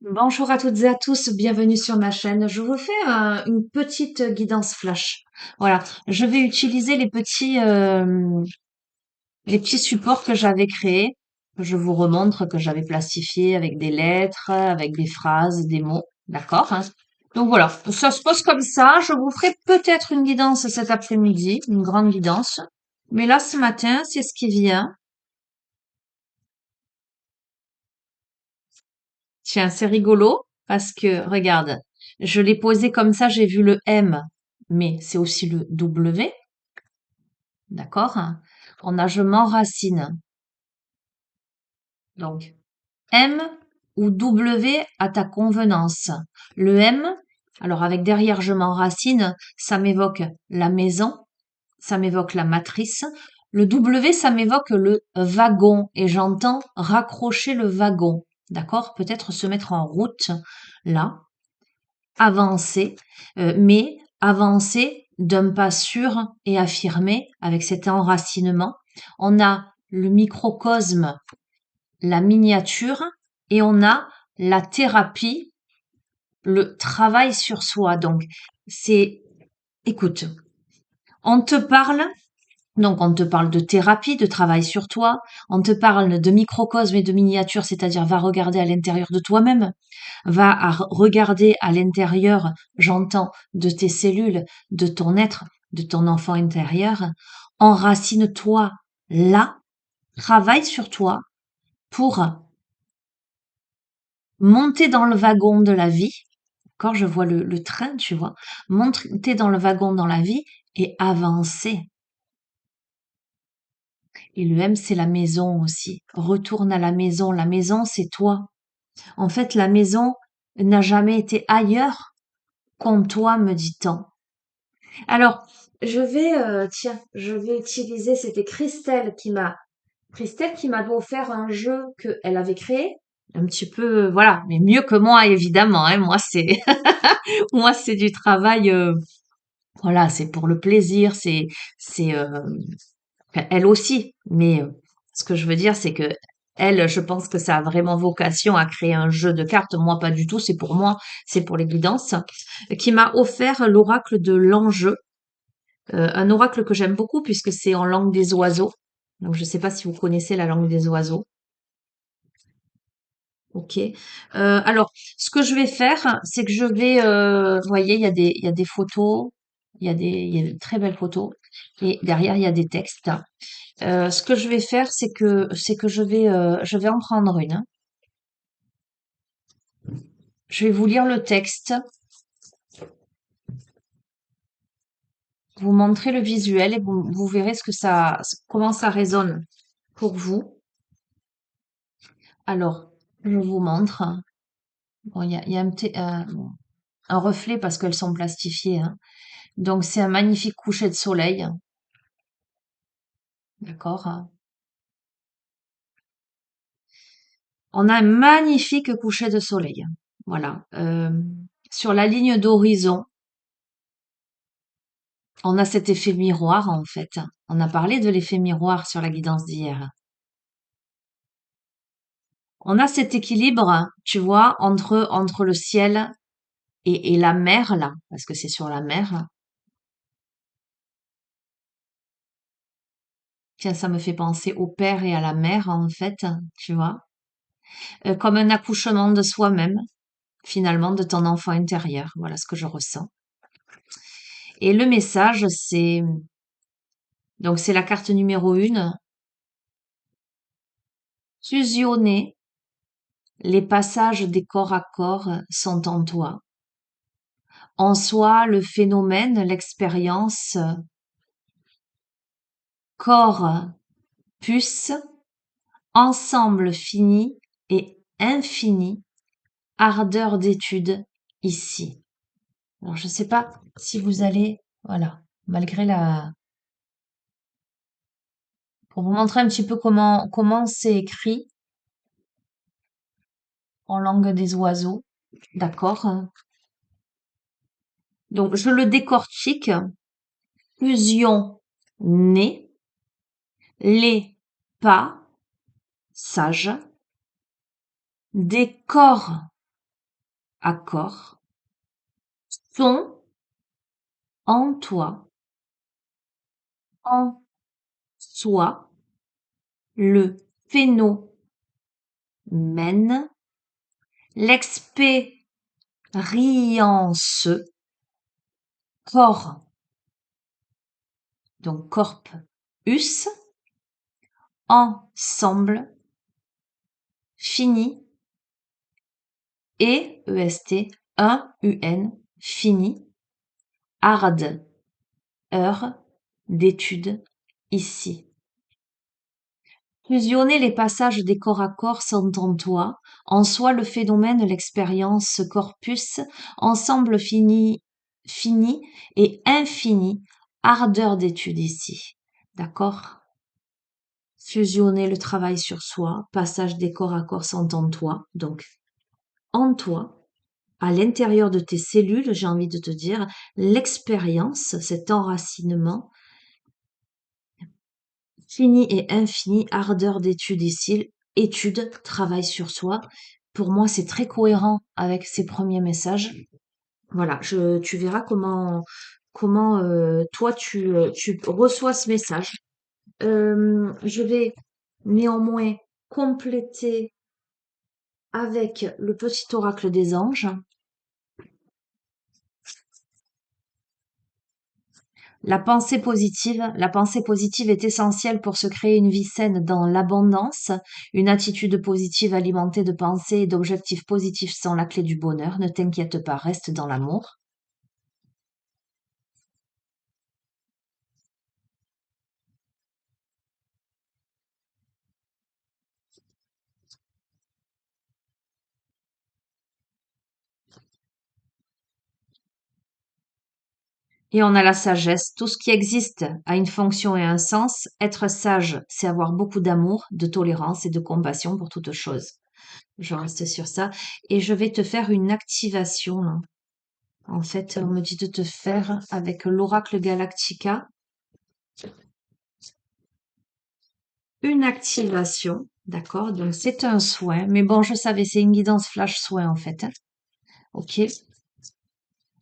Bonjour à toutes et à tous, bienvenue sur ma chaîne. Je vous fais une petite guidance flash. Voilà, je vais utiliser les petits supports que j'avais créés, que je vous remontre, que j'avais plastifiés avec des lettres, avec des phrases, des mots, d'accord, hein. Donc voilà, ça se pose comme ça. Je vous ferai peut-être une guidance cet après-midi, une grande guidance. Mais là, ce matin, c'est ce qui vient. Tiens, c'est rigolo parce que, regarde, je l'ai posé comme ça, j'ai vu le M, mais c'est aussi le W, d'accord? On a je m'enracine. Donc, M ou W à ta convenance. Le M, alors avec derrière je m'enracine, ça m'évoque la maison, ça m'évoque la matrice. Le W, ça m'évoque le wagon et j'entends raccrocher le wagon, d'accord? Peut-être se mettre en route là. Avancer, mais avancer d'un pas sûr et affirmé avec cet enracinement. On a le microcosme, la miniature, et on a la thérapie, le travail sur soi. Donc, c'est, écoute, on te parle donc, on te parle de thérapie, de travail sur toi. On te parle de microcosme et de miniature, c'est-à-dire va regarder à l'intérieur de toi-même. Regarder à l'intérieur, j'entends, de tes cellules, de ton être, de ton enfant intérieur. Enracine-toi là. Travaille sur toi pour monter dans le wagon de la vie. Quand je vois le train, tu vois, monter dans le wagon dans la vie et avancer. Et le M, c'est la maison aussi. Retourne à la maison. La maison, c'est toi. En fait, la maison n'a jamais été ailleurs qu'en toi, me dit-on. Alors, tiens, je vais utiliser, c'était Christelle qui m'avait offert un jeu qu'elle avait créé. Un petit peu, voilà, mais mieux que moi, évidemment, hein. Moi, c'est, moi, c'est du travail, voilà, c'est pour le plaisir, c'est, enfin, elle aussi, mais ce que je veux dire, c'est que elle, je pense que ça a vraiment vocation à créer un jeu de cartes. Moi, pas du tout. C'est pour moi, c'est pour les guidances. Qui m'a offert l'oracle de l'enjeu, un oracle que j'aime beaucoup puisque c'est en langue des oiseaux. Donc, je ne sais pas si vous connaissez la langue des oiseaux. Ok. Alors, ce que je vais faire, c'est que je vais, vous voyez, il y a des photos, il y a de très belles photos, et derrière il y a des textes. Ce que je vais faire, c'est que je vais en prendre une, hein. Je vais vous lire le texte, vous montrer le visuel et vous verrez comment ça résonne pour vous. Alors, je vous montre. Bon, il y a un reflet parce qu'elles sont plastifiées, hein. Donc, c'est un magnifique coucher de soleil. D'accord? On a un magnifique coucher de soleil. Voilà. Sur la ligne d'horizon, on a cet effet miroir, en fait. On a parlé de l'effet miroir sur la guidance d'hier. On a cet équilibre, tu vois, entre le ciel et la mer, là, parce que c'est sur la mer. Tiens, ça me fait penser au père et à la mère, en fait, tu vois. Comme un accouchement de soi-même, finalement, de ton enfant intérieur. Voilà ce que je ressens. Et le message, c'est la carte numéro 1. Fusionner les passages des corps à corps sont en toi. En soi, le phénomène, l'expérience, corps, puce, ensemble fini et infini, ardeur d'étude ici. Alors, je ne sais pas si vous allez, voilà, malgré pour vous montrer un petit peu comment c'est écrit en langue des oiseaux, d'accord? Donc, je le décortique. Fusion, né, les pas, sage, des corps accord sont en toi, en soi, le phénomène, l'expérience, corps, donc corpus, ensemble, fini, et, EST, un, UN, fini, hard, heure, d'étude, ici. Fusionner les passages des corps à corps sont en toi, en soi le phénomène, l'expérience, corpus, ensemble fini, fini et infini, ardeur d'étude ici. D'accord? Fusionner le travail sur soi, passage des corps à corps sont en toi, donc en toi, à l'intérieur de tes cellules, j'ai envie de te dire, l'expérience, cet enracinement, fini et infini, ardeur d'étude ici, étude, travail sur soi. Pour moi, c'est très cohérent avec ces premiers messages. Voilà, tu verras comment toi tu reçois ce message. Je vais néanmoins compléter avec le petit oracle des anges. La pensée positive est essentielle pour se créer une vie saine dans l'abondance. Une attitude positive alimentée de pensées et d'objectifs positifs sont la clé du bonheur. Ne t'inquiète pas, reste dans l'amour. Et on a la sagesse. Tout ce qui existe a une fonction et un sens. Être sage, c'est avoir beaucoup d'amour, de tolérance et de compassion pour toute chose. Je reste sur ça. Et je vais te faire une activation, là. En fait, on me dit de te faire avec l'oracle Galactica une activation. D'accord? Donc, c'est un soin. Mais bon, je savais, c'est une guidance flash soin, en fait, hein. Ok.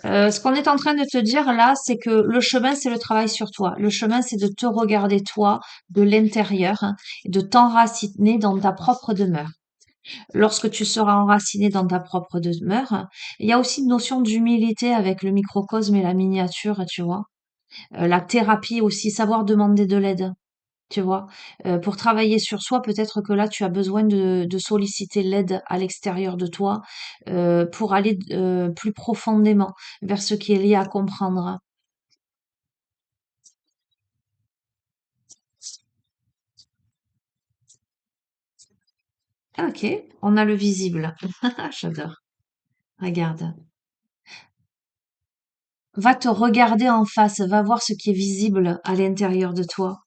Ce qu'on est en train de te dire là, c'est que le chemin, c'est le travail sur toi. Le chemin, c'est de te regarder toi de l'intérieur, hein, et de t'enraciner dans ta propre demeure. Lorsque tu seras enraciné dans ta propre demeure, il y a aussi une notion d'humilité avec le microcosme et la miniature, tu vois. La thérapie aussi, savoir demander de l'aide. Tu vois? Pour travailler sur soi, peut-être que là, tu as besoin de solliciter l'aide à l'extérieur de toi, pour aller plus profondément vers ce qui est lié à comprendre. Ah, OK, on a le visible. J'adore. Regarde. Va te regarder en face, va voir ce qui est visible à l'intérieur de toi.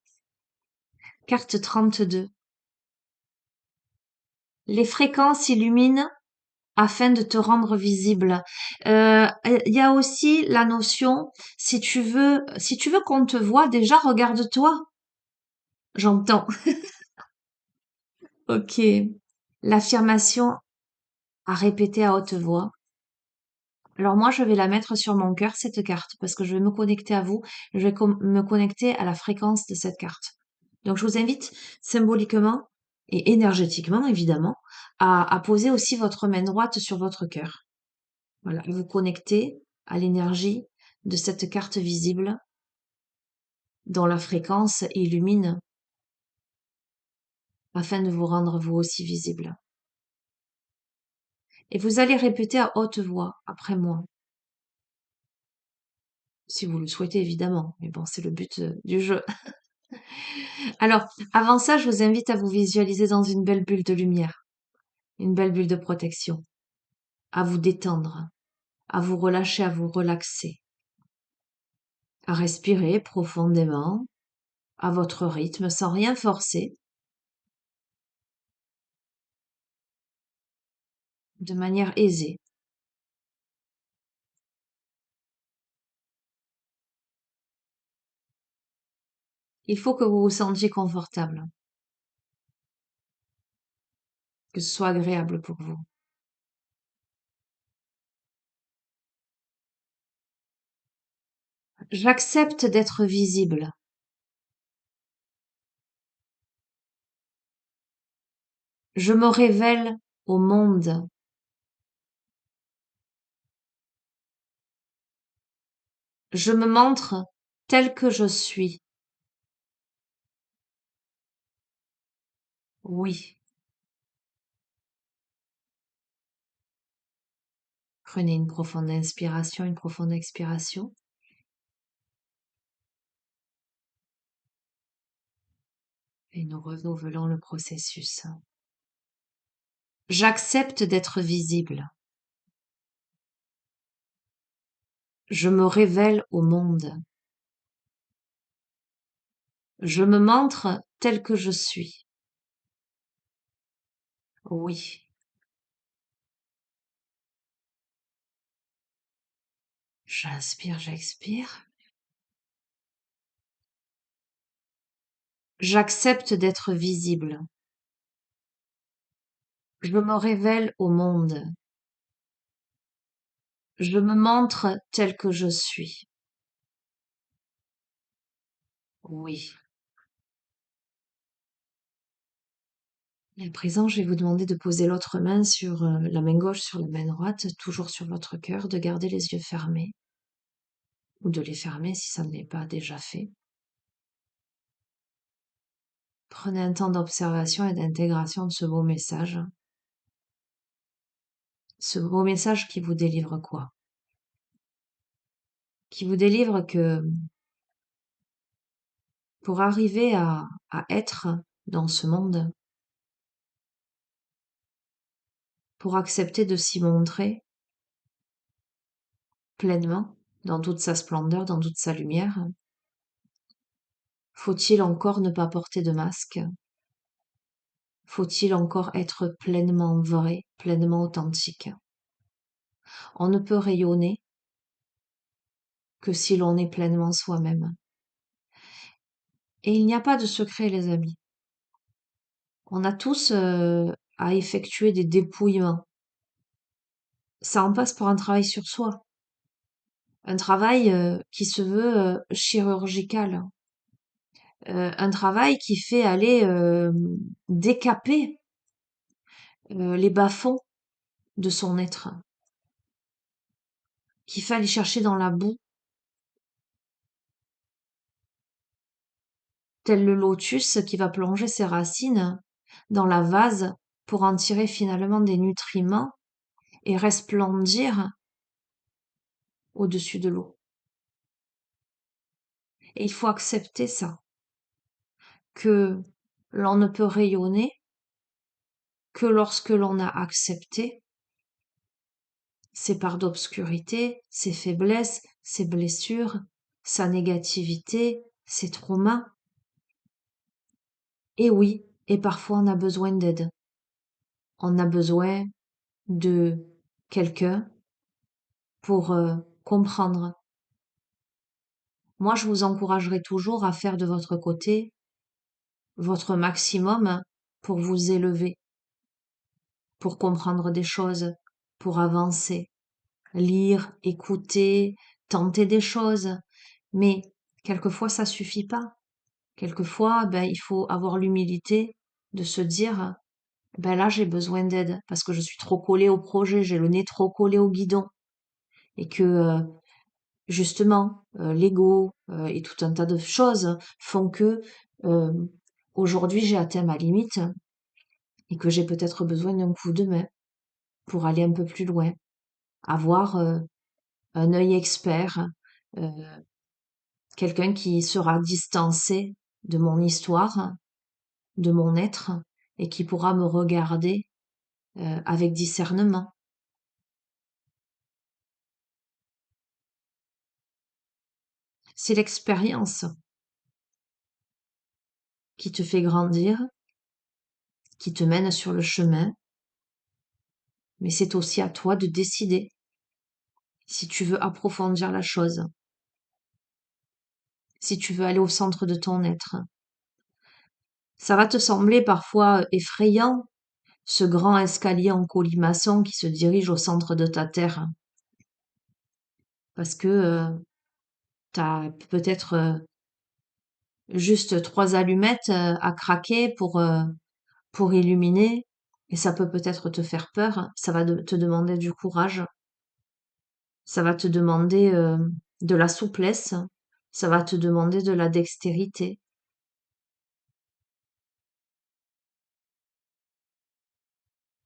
Carte 32. Les fréquences illuminent afin de te rendre visible. Il y a aussi la notion, si tu veux qu'on te voit, déjà regarde-toi. J'entends. Ok. L'affirmation à répéter à haute voix. Alors moi, je vais la mettre sur mon cœur, cette carte, parce que je vais me connecter à vous. Je vais me connecter à la fréquence de cette carte. Donc je vous invite symboliquement et énergétiquement, évidemment, à poser aussi votre main droite sur votre cœur. Voilà, vous connectez à l'énergie de cette carte visible dont la fréquence illumine afin de vous rendre vous aussi visible. Et vous allez répéter à haute voix après moi, si vous le souhaitez évidemment, mais bon, c'est le but du jeu. Alors, avant ça, je vous invite à vous visualiser dans une belle bulle de lumière, une belle bulle de protection, à vous détendre, à vous relâcher, à vous relaxer, à respirer profondément, à votre rythme, sans rien forcer, de manière aisée. Il faut que vous vous sentiez confortable, que ce soit agréable pour vous. J'accepte d'être visible. Je me révèle au monde. Je me montre tel que je suis. Oui. Prenez une profonde inspiration, une profonde expiration. Et nous renouvelons le processus. J'accepte d'être visible. Je me révèle au monde. Je me montre tel que je suis. Oui. J'inspire, j'expire. J'accepte d'être visible. Je me révèle au monde. Je me montre tel que je suis. Oui. Et à présent, je vais vous demander de poser l'autre main sur la main gauche sur la main droite, toujours sur votre cœur, de garder les yeux fermés ou de les fermer si ça ne l'est pas déjà fait. Prenez un temps d'observation et d'intégration de ce beau message. Ce beau message qui vous délivre quoi? Qui vous délivre que pour arriver à être dans ce monde, pour accepter de s'y montrer pleinement, dans toute sa splendeur, dans toute sa lumière, faut-il encore ne pas porter de masque? Faut-il encore être pleinement vrai, pleinement authentique? On ne peut rayonner que si l'on est pleinement soi-même. Et il n'y a pas de secret, les amis. On a tous à effectuer des dépouillements. Ça en passe pour un travail sur soi. Un travail qui se veut chirurgical. Un travail qui fait aller décaper les bas-fonds de son être. Qui fait aller chercher dans la boue, tel le lotus qui va plonger ses racines dans la vase pour en tirer finalement des nutriments et resplendir au-dessus de l'eau. Et il faut accepter ça, que l'on ne peut rayonner que lorsque l'on a accepté ses parts d'obscurité, ses faiblesses, ses blessures, sa négativité, ses traumas. Et oui, et parfois on a besoin d'aide. On a besoin de quelqu'un pour comprendre. Moi, je vous encouragerai toujours à faire de votre côté votre maximum pour vous élever, pour comprendre des choses, pour avancer, lire, écouter, tenter des choses. Mais quelquefois, ça suffit pas. Quelquefois, ben, il faut avoir l'humilité de se dire, ben là, j'ai besoin d'aide parce que je suis trop collée au projet, j'ai le nez trop collé au guidon et que justement, l'ego et tout un tas de choses font que euh, aujourd'hui j'ai atteint ma limite et que j'ai peut-être besoin d'un coup de main pour aller un peu plus loin, avoir un œil expert, euh, quelqu'un qui sera distancé de mon histoire, de mon être et qui pourra me regarder avec discernement. C'est l'expérience qui te fait grandir, qui te mène sur le chemin, mais c'est aussi à toi de décider si tu veux approfondir la chose, si tu veux aller au centre de ton être. Ça va te sembler parfois effrayant, ce grand escalier en colimaçon qui se dirige au centre de ta terre, parce que T'as peut-être juste 3 allumettes à craquer pour illuminer, et ça peut peut-être te faire peur. Ça va te demander du courage, ça va te demander de la souplesse, ça va te demander de la dextérité.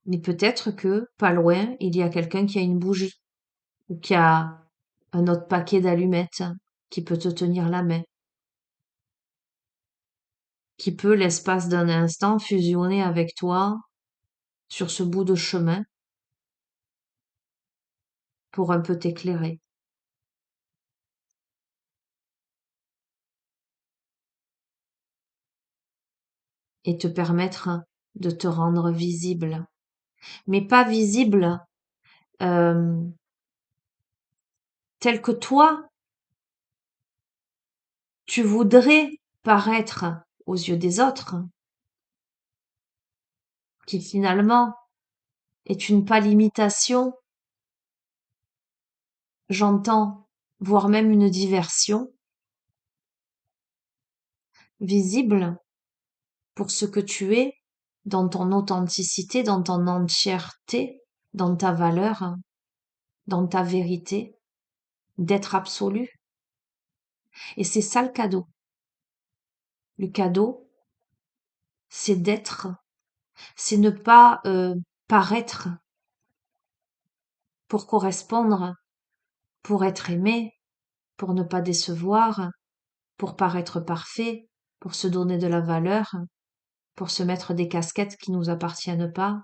Mais peut-être que, pas loin, il y a quelqu'un qui a une bougie ou qui a un autre paquet d'allumettes qui peut te tenir la main, qui peut, l'espace d'un instant, fusionner avec toi sur ce bout de chemin pour un peu t'éclairer et te permettre de te rendre visible. Mais pas visible euh, tel que toi, tu voudrais paraître aux yeux des autres, qui finalement est une pâle imitation, j'entends, voire même une diversion, visible pour ce que tu es, dans ton authenticité, dans ton entièreté, dans ta valeur, dans ta vérité, d'être absolu. Et c'est ça le cadeau. Le cadeau, c'est d'être, c'est ne pas paraître pour correspondre, pour être aimé, pour ne pas décevoir, pour paraître parfait, pour se donner de la valeur, pour se mettre des casquettes qui nous appartiennent pas,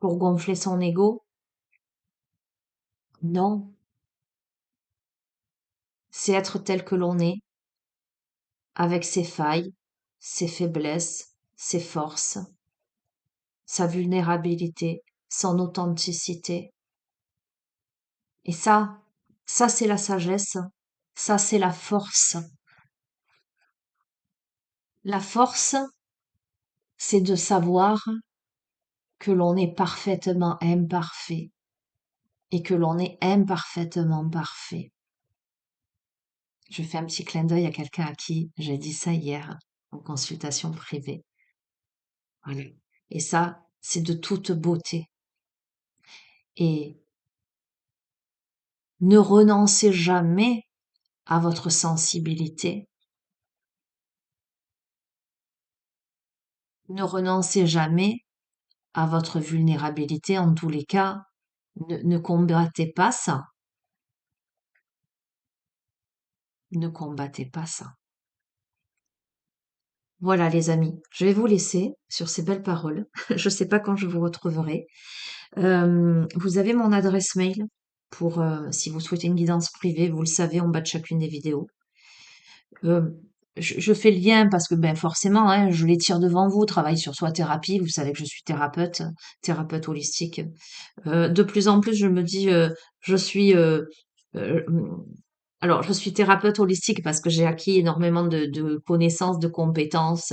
pour gonfler son ego. Non, c'est être tel que l'on est, avec ses failles, ses faiblesses, ses forces, sa vulnérabilité, son authenticité. Et ça c'est la sagesse, ça c'est la force. La force, c'est de savoir que l'on est parfaitement imparfait et que l'on est imparfaitement parfait. Je fais un petit clin d'œil à quelqu'un à qui j'ai dit ça hier en consultation privée. Voilà. Et ça, c'est de toute beauté. Et ne renoncez jamais à votre sensibilité. Ne renoncez jamais à votre vulnérabilité. En tous les cas, ne combattez pas ça. Ne combattez pas ça. Voilà les amis, je vais vous laisser sur ces belles paroles. Je ne sais pas quand je vous retrouverai. Vous avez mon adresse mail pour si vous souhaitez une guidance privée, vous le savez en bas de chacune des vidéos. Euh, je fais le lien parce que ben forcément, hein, je les tire devant vous. Travail sur soi thérapie, vous savez que je suis thérapeute holistique. De plus en plus, je me dis, je suis euh, alors, je suis thérapeute holistique parce que j'ai acquis énormément de connaissances, de compétences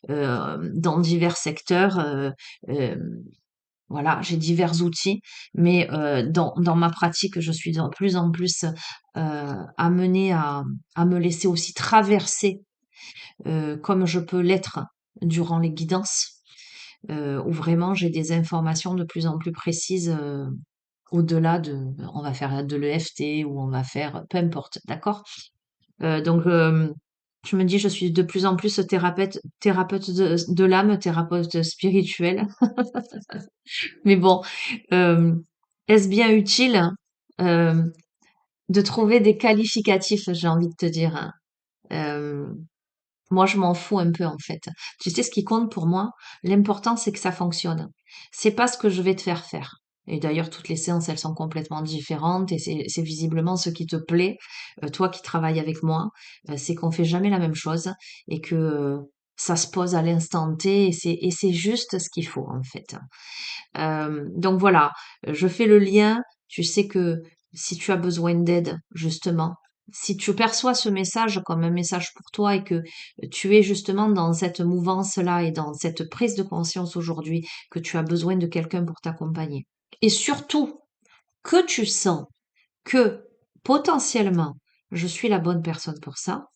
dans divers secteurs. Euh, voilà, j'ai divers outils, mais dans ma pratique, je suis de plus en plus amenée à me laisser aussi traverser comme je peux l'être durant les guidances, où vraiment j'ai des informations de plus en plus précises au-delà de, on va faire de l'EFT ou on va faire, peu importe, d'accord? Donc, je me dis, je suis de plus en plus thérapeute de l'âme, thérapeute spirituelle. Mais bon, euh, est-ce bien utile euh, de trouver des qualificatifs, j'ai envie de te dire, hein. Euh, Moi, je m'en fous un peu en fait. Tu sais, ce qui compte pour moi, l'important, c'est que ça fonctionne. C'est pas ce que je vais te faire faire. Et d'ailleurs, toutes les séances, elles sont complètement différentes et c'est visiblement ce qui te plaît, toi qui travailles avec moi, c'est qu'on fait jamais la même chose et que ça se pose à l'instant T et c'est juste ce qu'il faut en fait. Donc voilà, je fais le lien. Tu sais que si tu as besoin d'aide, justement, si tu perçois ce message comme un message pour toi et que tu es justement dans cette mouvance-là et dans cette prise de conscience aujourd'hui que tu as besoin de quelqu'un pour t'accompagner. Et surtout, que tu sens que potentiellement je suis la bonne personne pour ça,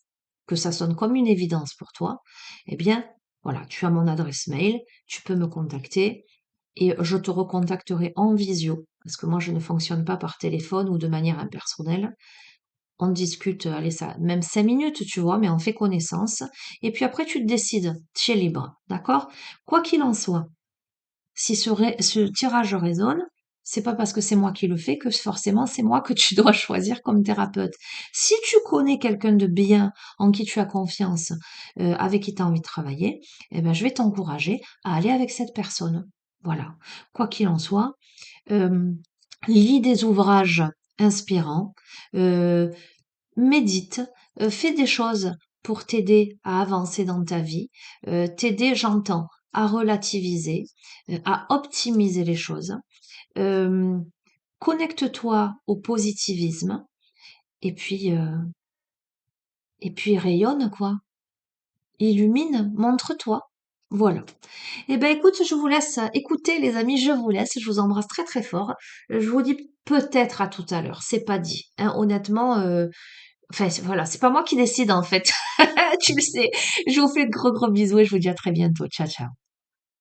que ça sonne comme une évidence pour toi, eh bien, voilà, tu as mon adresse mail, tu peux me contacter et je te recontacterai en visio, parce que moi je ne fonctionne pas par téléphone ou de manière impersonnelle. On discute, allez, ça, même 5 minutes, tu vois, mais on fait connaissance. Et puis après, tu te décides, tu es libre, d'accord? Quoi qu'il en soit, si ce tirage résonne, c'est pas parce que c'est moi qui le fais que forcément c'est moi que tu dois choisir comme thérapeute. Si tu connais quelqu'un de bien, en qui tu as confiance, avec qui tu as envie de travailler, eh ben, je vais t'encourager à aller avec cette personne. Voilà. Quoi qu'il en soit, euh, lis des ouvrages inspirants, euh, médite, fais des choses pour t'aider à avancer dans ta vie, t'aider, j'entends, à relativiser, à optimiser les choses. Euh, Connecte-toi au positivisme et puis rayonne quoi. Illumine, montre-toi. Voilà. Eh ben écoute, je vous laisse écouter les amis, je vous laisse, je vous embrasse très très fort. Je vous dis peut-être à tout à l'heure, c'est pas dit. Hein, honnêtement, enfin voilà, c'est pas moi qui décide en fait. Tu le sais. Je vous fais de gros gros bisous et je vous dis à très bientôt. Ciao ciao.